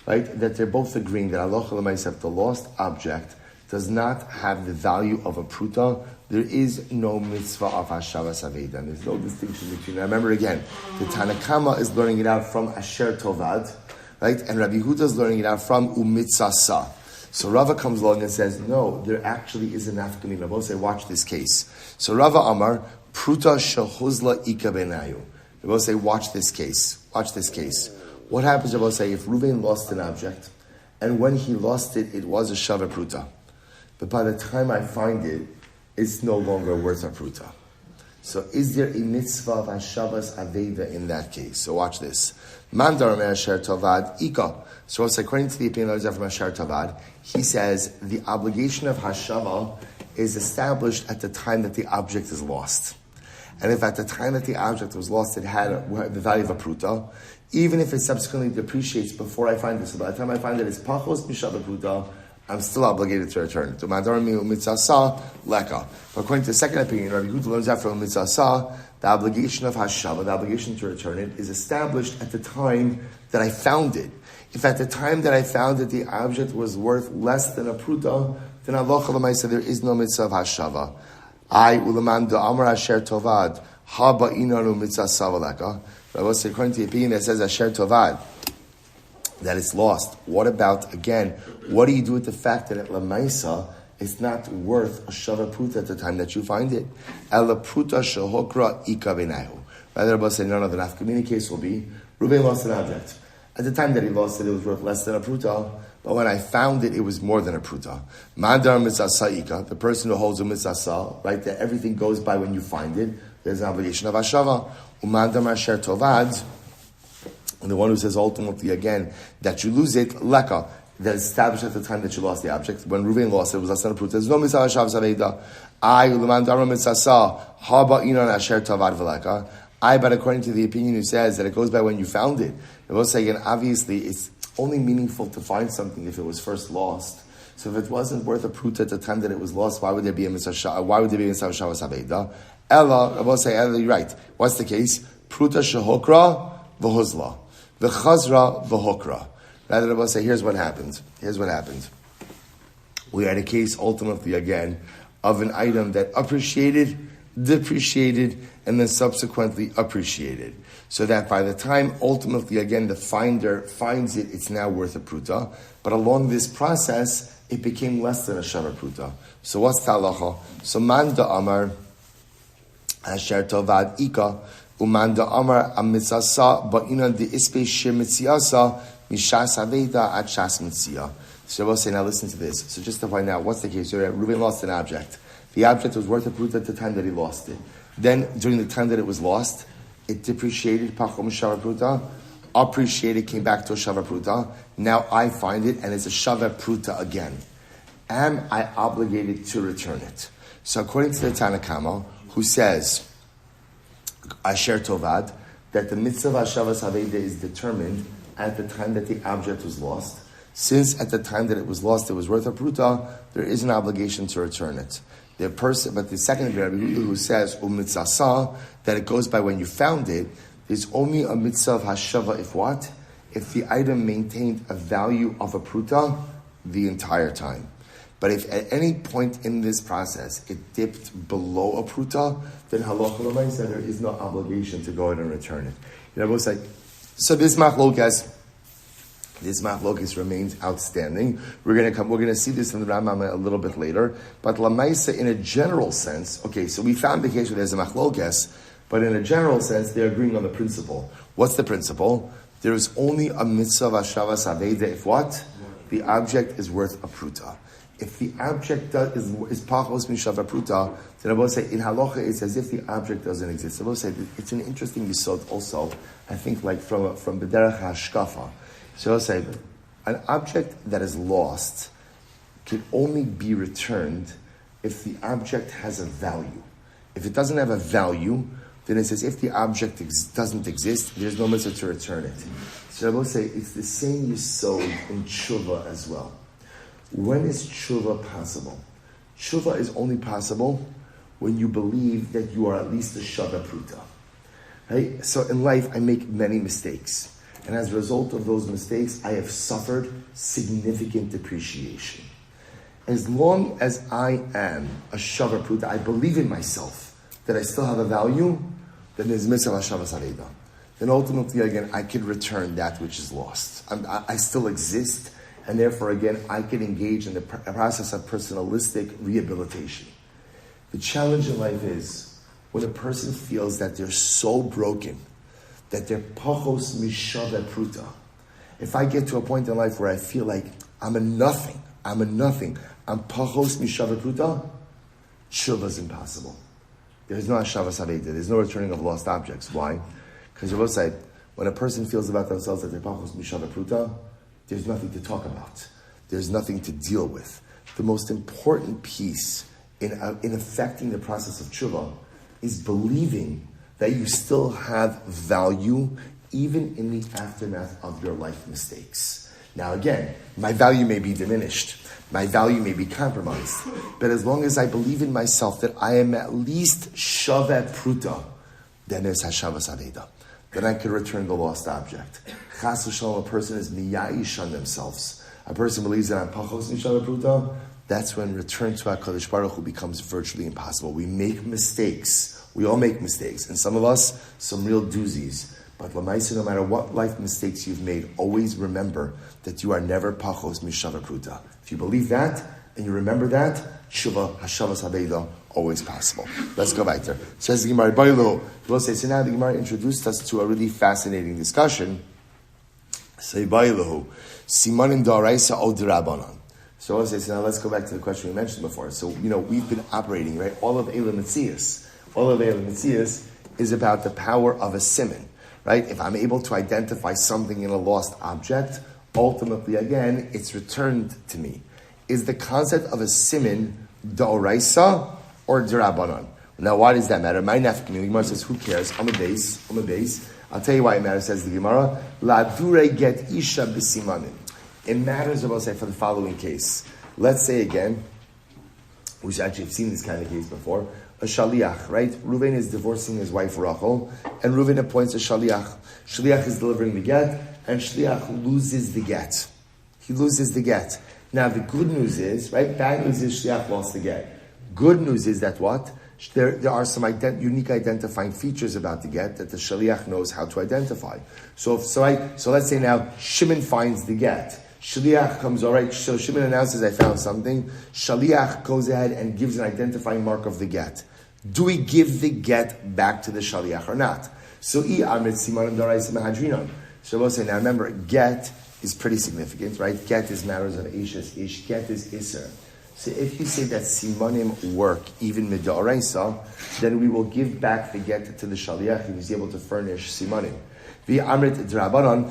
right? That they're both agreeing that Allah Chalamayisef, the lost object, does not have the value of a pruta. There is no mitzvah of Hashavas Aveda. And there's no distinction between, now remember again, the Tanakama is learning it out from Asher Tovad, right? And Rabbi Yehuda is learning it out from Umitzasa. So Rava comes along and says, no, there actually is an nafkamina. We'll say, watch this case. So Rava Amar, Pruta shehuzla ika benayu. They both say, watch this case. Watch this case. What happens, they both say, if Reuven lost an object, and when he lost it, it was a shava pruta. But by the time I find it, it's no longer worth a pruta. So is there a mitzvah of hashavas aveda in that case? So watch this. Mandar me'asher tovad ika. So it's according to the opinion of from Asher Tovad, he says the obligation of hashava is established at the time that the object is lost. And if at the time that the object was lost, it had the value of a pruta, even if it subsequently depreciates before I find it, so by the time I find it, it's pachos mishava pruta, I'm still obligated to return it. But according to the second opinion, Rabbi Yehuda learns that from mitzasa, the obligation of hashava, the obligation to return it, is established at the time that I found it. If at the time that I found it, the object was worth less than a pruta, then Allah Chalamaysa, there is no mitzvah of hashava. I ulaman do amar asher tovad haba inanu mitzvah savaleka. But I will say, according to the opinion that says asher tovad, that it's lost. What about, again, what do you do with the fact that at lamaisa, it's not worth a shava pruta at the time that you find it? Ela pruta shehokra ika benahu. Rather, I will say, no, the nafkamina case will be, Reuven lost an object. At the time that he lost it, it was worth less than a pruta. But when I found it, it was more than a pruta. Mandar mitzasa, the person who holds a mitzasa, right, that everything goes by when you find it, there's an obligation of hashava. Umandar asher tovad, and the one who says ultimately again that you lose it, leka, that is established at the time that you lost the object. When Reuven lost it, it was less than a pruta. There's no mitzvah hashav zaveda. I umandar mitzasa haba inon asher tovad v'leka. But according to the opinion who says that it goes by when you found it, I will say again, obviously it's only meaningful to find something if it was first lost. So if it wasn't worth a pruta at the time that it was lost, why would there be a mitzvah? Why would there be a mitzvah shavas haveda? Ella, I will say, Ella, you're right. What's the case? Pruta shehokra v'huzla, v'chazra v'hokra. Rather, I will say, here's what happens. Here's what happens. We had a case ultimately again of an item that appreciated depreciated, and then subsequently appreciated. So that by the time, ultimately, again, the finder finds it, it's now worth a pruta. But along this process, it became less than a shava pruta. So what's the halacha? So man da amar asher tovad ika uman da amar amitzasa ba'inan de ispe shir mitziasa mishas aveda at shas mitzia. So we'll say, now listen to this. So just to find out, what's the case? Reuven lost an object. The object was worth a pruta at the time that he lost it. Then, during the time that it was lost, it depreciated, pachom shava pruta, appreciated, came back to a shava pruta. Now I find it, and it's a shava pruta again. Am I obligated to return it? So according to the Tanakama, who says, Asher Tovad, that the mitzvah of Hashavas Haveda is determined at the time that the object was lost. Since at the time that it was lost, it was worth a pruta, there is an obligation to return it. But the second Rabbi who says umitzasa, that it goes by when you found it, there's only a mitzvah of hashava if what? If the item maintained a value of a pruta the entire time. But if at any point in this process it dipped below a pruta, then halacha l'maisa there is no obligation to go ahead and return it. You know, both like, so this machlokes remains outstanding. We're going to see this in the Rambam a little bit later. But lamaisa, in a general sense, okay, so we found the case where there's a machlokes, but in a general sense, they're agreeing on the principle. What's the principle? There is only a mitzvah of hashavas aveda if what? The object is worth a pruta. If the object is pachos mishava pruta, then I will say in halacha it's as if the object doesn't exist. I will say it's an interesting yisod also. I think like from b'derech hashkafa. So I'll say, an object that is lost can only be returned if the object has a value. If it doesn't have a value, then it says if the object doesn't exist, there's no mitzvah to return it. So I will say, it's the same yisod in tshuva as well. When is tshuva possible? Tshuva is only possible when you believe that you are at least a shava pruta. Right? So in life, I make many mistakes. And as a result of those mistakes, I have suffered significant depreciation. As long as I am a shava pruta, I believe in myself that I still have a value, then there's mitzvah hashavas haveda. Then ultimately, again, I can return that which is lost. I still exist, and therefore, again, I can engage in the process of personalistic rehabilitation. The challenge in life is when a person feels that they're so broken, that they're pachos mishava pruta. If I get to a point in life where I feel like I'm a nothing, I'm pachos mishava pruta, tshuva is impossible. There's no hashavas haveda, there's no returning of lost objects. Why? Because you both say, when a person feels about themselves that they're pachos mishava pruta, there's nothing to talk about. There's nothing to deal with. The most important piece in affecting the process of tshuva is believing that you still have value even in the aftermath of your life mistakes. Now again, my value may be diminished, my value may be compromised, but as long as I believe in myself that I am at least shava pruta, then there's hashavas haveda. Then I can return the lost object. Chas v'shalom, a person is miyayish on themselves. A person believes that I'm pachos mishava pruta, that's when return to HaKadosh Baruch Hu becomes virtually impossible. We make mistakes. We all make mistakes, and some of us, some real doozies. But l'maisa, no matter what life mistakes you've made, always remember that you are never pachos mishava pruta. If you believe that, and you remember that, tshuva, hashavas haveda, always possible. Let's go back there. Says the Gemara, we'll say, so now the Gemara introduced us to a really fascinating discussion. Say, Bailahu, simanim da'araisa o d'rabanan. So I'll say, so now let's go back to the question we mentioned before. So, we've been operating, right? All of Metzias is about the power of a siman, right? If I'm able to identify something in a lost object, ultimately, again, it's returned to me. Is the concept of a siman d'oraisa or d'rabanan? Now, why does that matter? My nafkin, the Gemara says, who cares? I'm a base. I'll tell you why it matters, says the Gemara. La dure get isha b'simanim. It matters, I will say, for the following case. Let's say again, we actually have seen this kind of case before, a shaliach, right? Reuven is divorcing his wife Rachel, and Reuven appoints a shaliach. Shaliach is delivering the get, and shaliach loses the get. He loses the get. Now the good news is, right? Bad news is shaliach lost the get. Good news is that what? there are some unique identifying features about the get that the shaliach knows how to identify. So let's say now Shimon finds the get. Shaliach comes, all right, so Shimon announces, I found something. Shaliach goes ahead and gives an identifying mark of the get. Do we give the get back to the Shaliach or not? So we'll say, now remember, get is pretty significant, right? Get is matters of Ishes, Ish, get is Isser. So if you say that simanim work even mid'oraisa, then we will give back the get to the Shaliach if he's able to furnish simanim. V'amrit d'rabanan.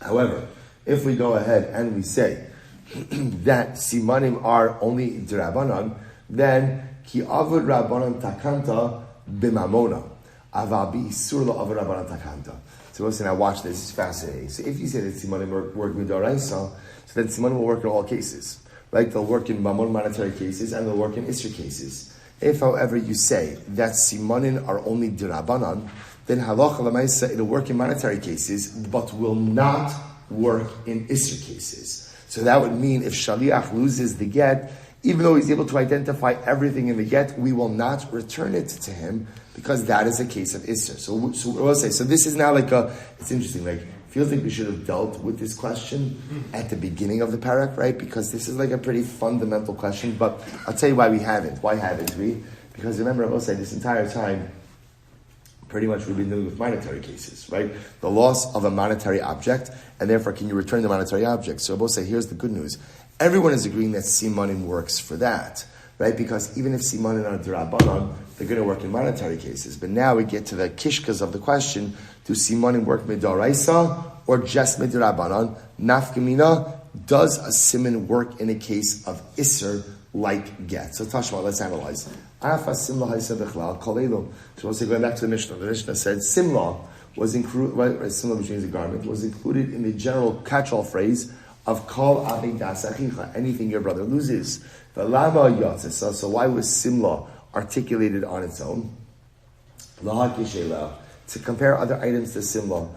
However, if we go ahead and we say that simanim are only d'rabanan, then ki avud rabbanan takanta b'mamona, aval bi'isur lo avud rabbanan takanta. So listen, now watch this. It's fascinating. So if you say that simanim work mid'oraisa, so then simanim will work in all cases, right? They'll work in mamon monetary cases and they'll work in isser cases. If, however, you say that simanim are only d'rabanan, then halacha l'maisa it'll work in monetary cases, but will not work in isser cases. So that would mean if shaliach loses the get, even though he's able to identify everything in the get, we will not return it to him because that is a case of isser. So we'll say, so this is now it's interesting, feels like we should have dealt with this question at the beginning of the parak, right? Because this is a pretty fundamental question, but I'll tell you why we haven't. Why haven't we? Because remember, I will say this entire time, pretty much we've been dealing with monetary cases, right? The loss of a monetary object, and therefore can you return the monetary object? So I will say, here's the good news. Everyone is agreeing that simanim works for that, right? Because even if simanim are d'rabanan, they're going to work in monetary cases. But now we get to the kishkas of the question, do simanim work mid'oraisa or just mid'rabanan? Nafkamina, does a siman work in a case of isser like get? So Tashma, let's analyze. So we'll say, going back to the Mishnah said simla was included, right, simla which means a garment, was included in the general catch-all phrase of kol avidas achicha, anything your brother loses. So why was simla articulated on its own? To compare other items to simla.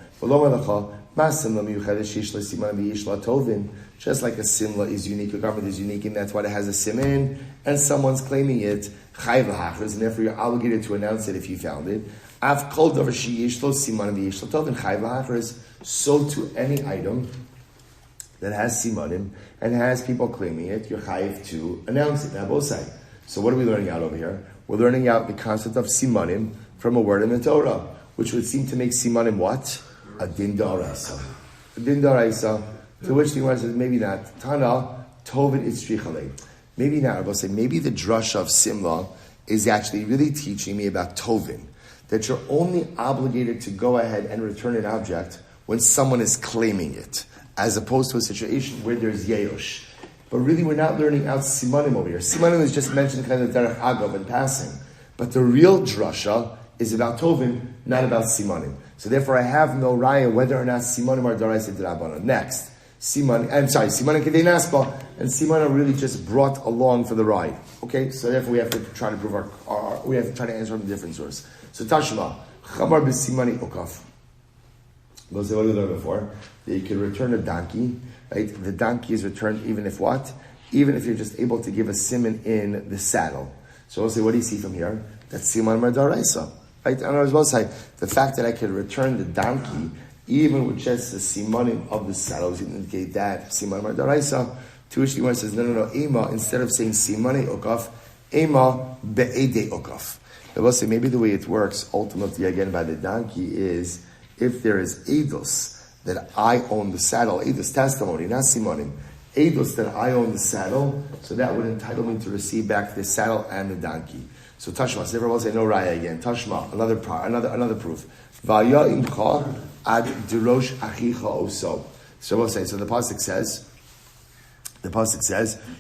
Just like a simla is unique, a garment is unique, and that's why it has a siman, and someone's claiming it, and therefore you're obligated to announce it if you found it. So to any item that has simanim and has people claiming it, you're chayiv to announce it. Now both sides. So what are we learning out over here? We're learning out the concept of simanim from a word in the Torah, which would seem to make simanim what? A din d'oraisa. A din d'oraisa, to which the Gemara says, maybe not. Tana, tovin itzrichalei. Maybe not. I will say, maybe the drush of simla is actually really teaching me about tovin. That you're only obligated to go ahead and return an object when someone is claiming it, as opposed to a situation where there's yerush. But really, we're not learning out simanim over here. Simanim is just mentioned kind of derech agav in passing. But the real drasha is about tovin, not about simanim. So therefore, I have no raya whether or not simanim are daraisa d'rabanan. Next, simanim kedei naspa, and simanim are really just brought along for the ride. Okay, so therefore we have to try to prove we have to try to answer from a different source. So Tashma, chamar b'simani ukaf. What did we learn before? That you can return a donkey, right? The donkey is returned even if what? Even if you're just able to give a siman in the saddle. So we'll say, what do you see from here? That's siman daraisa. Right? And I was about to say, the fact that I could return the donkey, even with just the simanim of the saddle, would indicate that siman daraisa. To which the one says, no, ema, instead of saying simane okaf, ema be'ede okaf. I will say, maybe the way it works, ultimately, again, by the donkey is, if there is eidos, that I own the saddle, eidos, testimony, not simonim, eidos that I own the saddle, so that would entitle me to receive back the saddle and the donkey. So Tashma, so will say no raya again. Tashma, another proof. Vaya imcha ad dirosh achicha oso. So we'll say, so the pasuk says,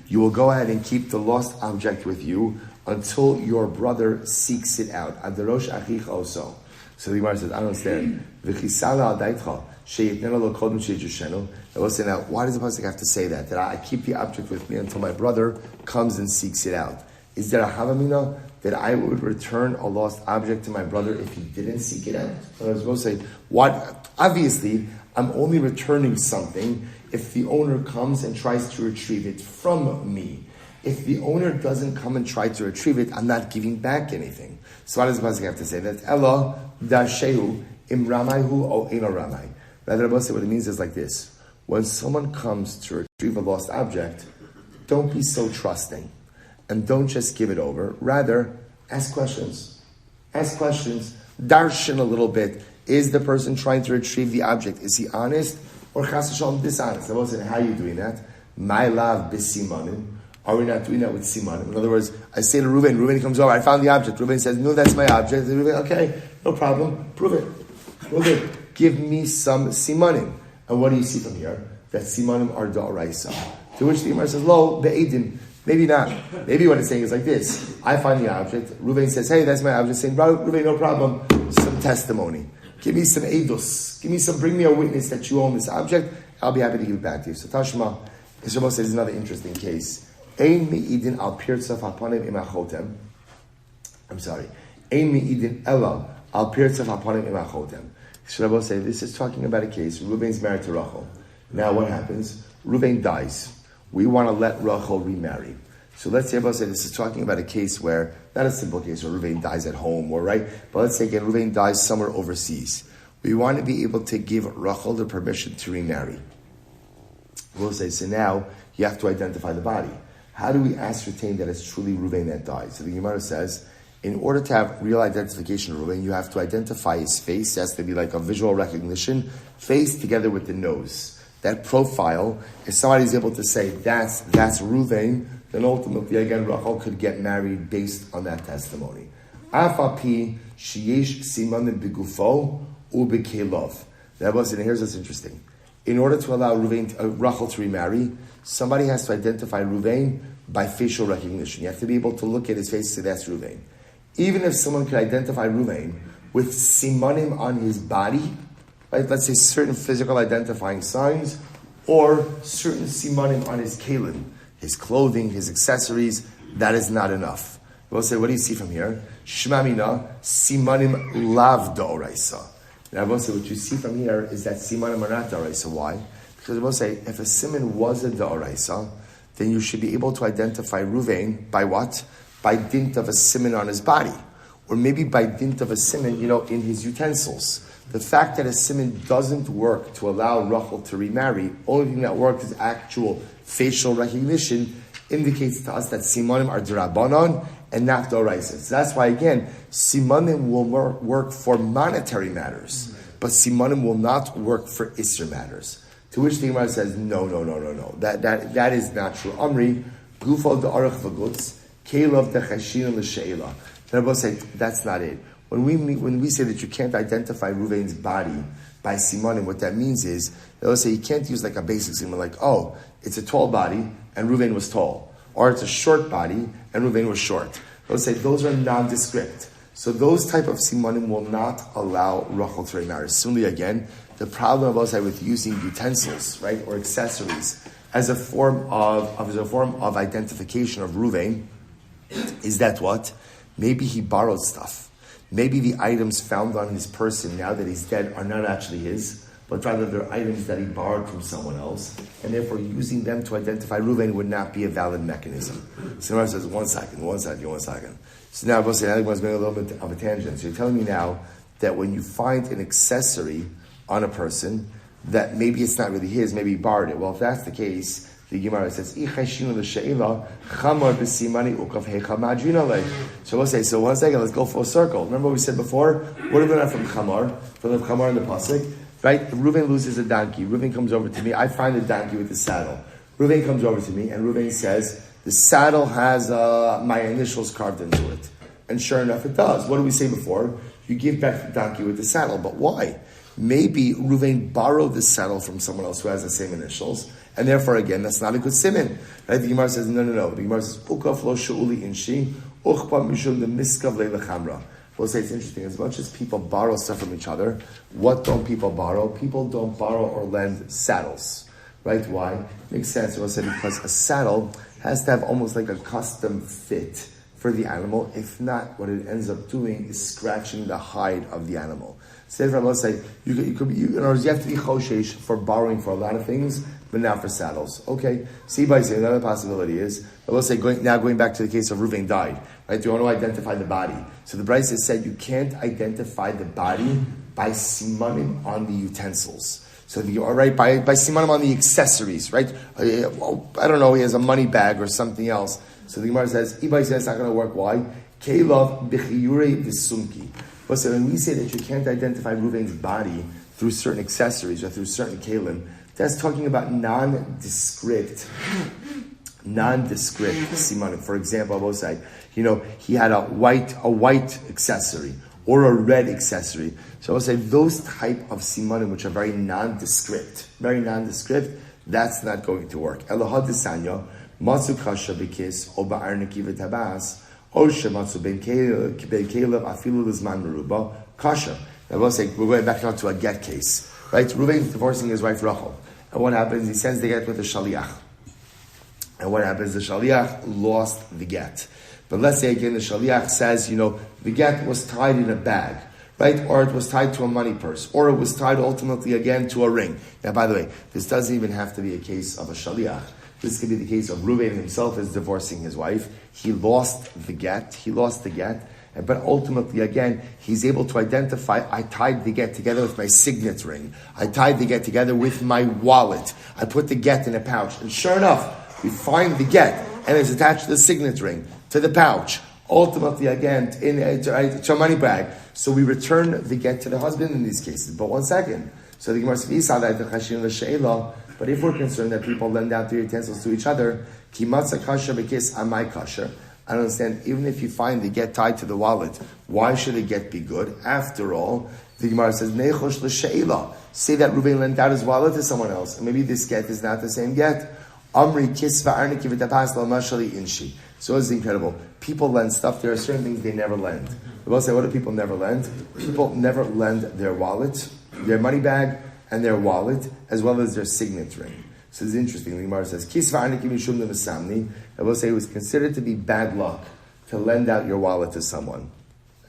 you will go ahead and keep the lost object with you until your brother seeks it out. Ad dirosh achicha oso. So the Gemara says, I don't understand. V'chisala adaitcha sheyitnena lo kodem sheyijushenu. I will say, now, why does the pasuk have to say that? That I keep the object with me until my brother comes and seeks it out. Is there a havamina that I would return a lost object to my brother if he didn't seek it out? I was going to say, what? Obviously, I'm only returning something if the owner comes and tries to retrieve it from me. if the owner doesn't come and try to retrieve it, I'm not giving back anything. So what does the pasuk have to say? That Ella dashehu im ramaihu o eno ramai. Rather, what it means is like this: when someone comes to retrieve a lost object, don't be so trusting, and don't just give it over. Rather, ask questions. Ask questions. Darshan a little bit. Is the person trying to retrieve the object? Is he honest or chas v'shalom dishonest? I said, how are you doing that? My love b'simanim. Are we not doing that with simanim? In other words, I say to Reuven, Reuven comes over, I found the object. Reuven says, no, that's my object. Reuven, okay, no problem. Prove it. Prove it. Give me some simanim. And what do you see from here? That simanim are da'oraisa. To which the Gemara says, lo, be'edim. Maybe not. Maybe what it's saying is like this. I find the object. Reuven says, hey, that's my object. Saying, Reuven, no problem. Some testimony. Give me some edus. Bring me a witness that you own this object. I'll be happy to give it back to you. So Tashma, Yisrael says another interesting case. Ein mi'idin al pirtzaf haponim imachotem. I'm sorry. Ein mi'idin ela al pirtzaf haponim imachotem. Yisrael say this is talking about a case. Reuven's married to Rachel. Now what happens? Reuven dies. We want to let Rachel remarry. So let's say this is talking about a case where, not a simple case where Reuven dies at home, or right, but let's say again Reuven dies somewhere overseas. We want to be able to give Rachel the permission to remarry. We'll say, so now you have to identify the body. How do we ascertain that it's truly Reuven that died? So the Gemara says, in order to have real identification of Reuven, you have to identify his face. It has to be like a visual recognition, face together with the nose. That profile, if somebody's able to say that's Reuven, then ultimately again Rachel could get married based on that testimony. Afapi sheyesh simanim begufo ubekelov. Here's what's interesting. In order to allow Rachel to remarry, somebody has to identify Reuven by facial recognition. You have to be able to look at his face and say that's Reuven. Even if someone could identify Reuven with simanim on his body, right, let's say certain physical identifying signs, or certain simanim on his kelim, his clothing, his accessories, that is not enough. We'll say, what do you see from here? Shmamina simanim lav da'oraisa. Now, we'll say what you see from here is that simanim are not da'oraisa. Why? Because we'll say if a siman was a da'oraisa, then you should be able to identify Reuven by what? By dint of a siman on his body, or maybe by dint of a siman, in his utensils. The fact that a siman doesn't work to allow Rachel to remarry, only thing that works is actual facial recognition, indicates to us that simanim are d'Rabbanan and not d'oraisa. So that's why, again, simanim will work for monetary matters, but simanim will not work for isser matters. To which the Gemara says, no. That is not true. Amri, gufo d'arach v'gutz, kelev d'chashin l'she'ela. The Rebbe say that's not it. When we say that you can't identify Reuven's body by simanim, what that means is, they'll say you can't use like a basic siman, like, oh, it's a tall body and Reuven was tall. Or it's a short body and Reuven was short. They'll say those are nondescript. So those type of simanim will not allow Rachel to remarry. Similarly, again, the problem with using utensils, right, or accessories as a form of identification of Reuven is that what? Maybe he borrowed stuff. Maybe the items found on his person now that he's dead are not actually his, but rather they're items that he borrowed from someone else, and therefore using them to identify Reuven would not be a valid mechanism. So now says, one second. So now I was making a little bit of a tangent. So you're telling me now that when you find an accessory on a person, that maybe it's not really his, maybe he borrowed it. Well, if that's the case, the Gemara says, so we'll say, so one second, let's go full circle. Remember what we said before? What did we learn from Chamar? From the Chamar in the Pasuk? Right? Reuven loses a donkey. Reuven comes over to me. I find the donkey with the saddle. Reuven comes over to me, and Reuven says, the saddle has my initials carved into it. And sure enough, it does. What did we say before? You give back the donkey with the saddle. But why? Maybe Reuven borrowed the saddle from someone else who has the same initials, and therefore, again, that's not a good siman. Right? The Gemara says, no. The Gemara says, Ukaf lo she'uli inshi, uchpa mishum de miskav le'lechamra. We'll say it's interesting. As much as people borrow stuff from each other, what don't people borrow? People don't borrow or lend saddles. Right? Why? Makes sense. We'll say because a saddle has to have almost like a custom fit for the animal. If not, what it ends up doing is scratching the hide of the animal. So therefore, let's say you have to be choshesh for borrowing for a lot of things, but not for saddles. Okay, see by saying another possibility is, we'll say going back to the case of Reuven died, right? You want to identify the body. So the Brisa said you can't identify the body by simanim on the utensils. So by simanim on the accessories, right? I don't know, he has a money bag or something else. So the Gemara says, it's not going to work. Why? Keilav b'chiyurei v'sumki. But so when we say that you can't identify Reuven's body through certain accessories or through certain kelim, that's talking about nondescript simanim. For example, I will say, he had a white accessory or a red accessory. So I will say those type of simanim which are very nondescript, that's not going to work. Elohad desanya matzu kasha b'kis o ba'arniki v'tabas o shematzu ben kelev afilu l'zman meruba kasha. I will say we're going back now to a get case, right? Reuven's divorcing his wife Rachel, and what happens? He sends the get with the shaliach, and what happens? The shaliach lost the get. But let's say again the shaliach says, the get was tied in a bag, right? Or it was tied to a money purse, or it was tied ultimately again to a ring. Now, by the way, this doesn't even have to be a case of a shaliach. This could be the case of Reuven himself is divorcing his wife. He lost the get, but ultimately again, he's able to identify, I tied the get together with my signet ring. I tied the get together with my wallet. I put the get in a pouch. And sure enough, we find the get, and it's attached to the signet ring, to the pouch. Ultimately, again, to a money bag. So we return the get to the husband in these cases. But one second. So the Gemara says, but if we're concerned that people lend out their utensils to each other, I don't understand, even if you find the get tied to the wallet, why should the get be good? After all, the Gemara says, say that Reuven lent out his wallet to someone else, and maybe this get is not the same get. So it's incredible. People lend stuff. There are certain things they never lend. We will say, what do people never lend? People never lend their wallet, their money bag, and their wallet, as well as their signet ring. So it's interesting. The Gemara says, I will say it was considered to be bad luck to lend out your wallet to someone.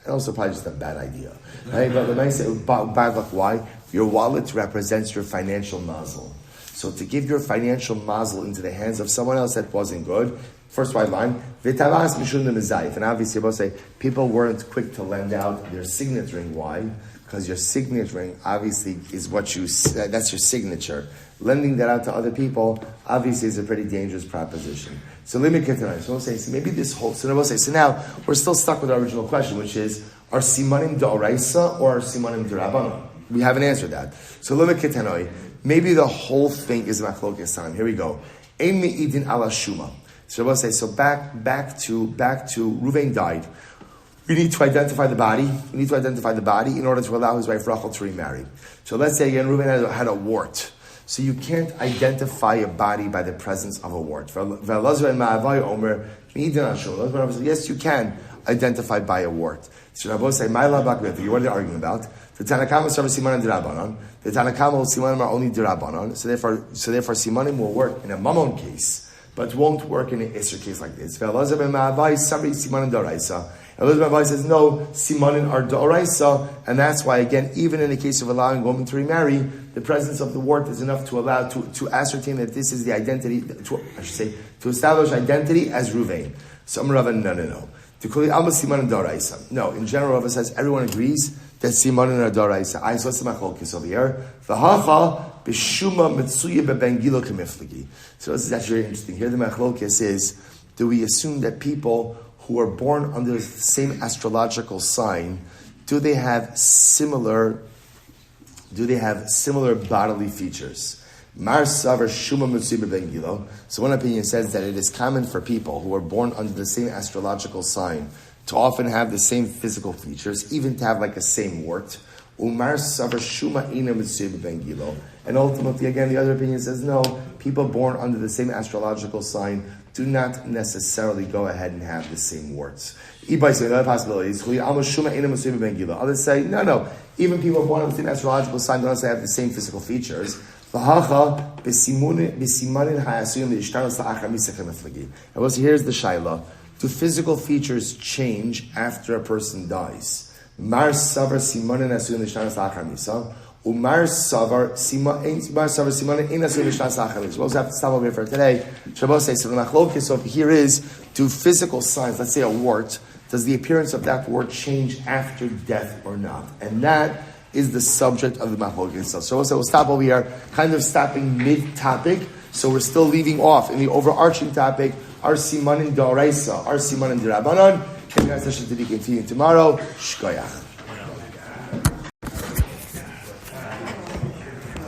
And also probably just a bad idea. Right? But when I say bad luck, why? Your wallet represents your financial mazel. So to give your financial mazel into the hands of someone else, that wasn't good. First white line, and obviously we'll say people weren't quick to lend out their signet ring. Why? Because your signet ring obviously is that's your signature. Lending that out to other people obviously is a pretty dangerous proposition. So let me get tonight. So we'll say, so maybe this whole, so now we're still stuck with our original question, which is, are simanim d'oraisa or are simanim d'rabbanan? We haven't answered that. So let me get tonight. Maybe the whole thing is machlokes time. Here we go. Ein me'idin ala shuma. So we'll say, so back to Reuven died. We need to identify the body. In order to allow his wife Rachel to remarry. So let's say again, Reuven had a wart. So you can't identify a body by the presence of a wart. Yes, you can identify by a wart. So Rabbi say, what are they arguing about? The Tanakama serve simanim d'Rabbanan. The Tanakama simanim are only d'Rabbanan. So therefore simanim will work in a mamon case, but won't work in an Esther case like this. Elazar ben Ma'avai, somebody simanim d'Oraisa. Elazar ben Ma'avai says, no, simanim are d'Oraisa, and that's why, again, even in the case of allowing a woman to remarry, the presence of the wart is enough to allow, to ascertain that this is the identity, to establish identity as Reuven. So Rava, no. To call it Alma simanim d'Oraisa. No, in general, Rava says, everyone agrees that simanim are d'Oraisa. I saw some machlokes over here. V'hacha, B'shuma Metzia b'bengilo k'miflagi. So this is actually very interesting. Here the machlokes is, do we assume that people who are born under the same astrological sign, do they have similar bodily features? Mar savar shuma Metzia b'bengilo. So one opinion says that it is common for people who are born under the same astrological sign to often have the same physical features, even to have like a same wart. Umar savar shuma ina Metzia b'bengilo. And ultimately, again, the other opinion says, no, people born under the same astrological sign do not necessarily go ahead and have the same warts. Another possibility is, others say, no, even people born under the same astrological sign don't necessarily have the same physical features. And well, so here's the shaila. Do physical features change after a person dies? Umar Savar Simon Ein Asur Mishnas Acharis. We'll also have to stop over here for today. Shabbos says, so the machlokes over here is, do physical signs, let's say a wart, does the appearance of that wart change after death or not? And that is the subject of the machlokes. So we'll stop over here, kind of stopping mid-topic. So we're still leaving off in the overarching topic, our simanin d'oraisa, our simanin d'rabanan. And that's to be continued tomorrow. Shkoyach.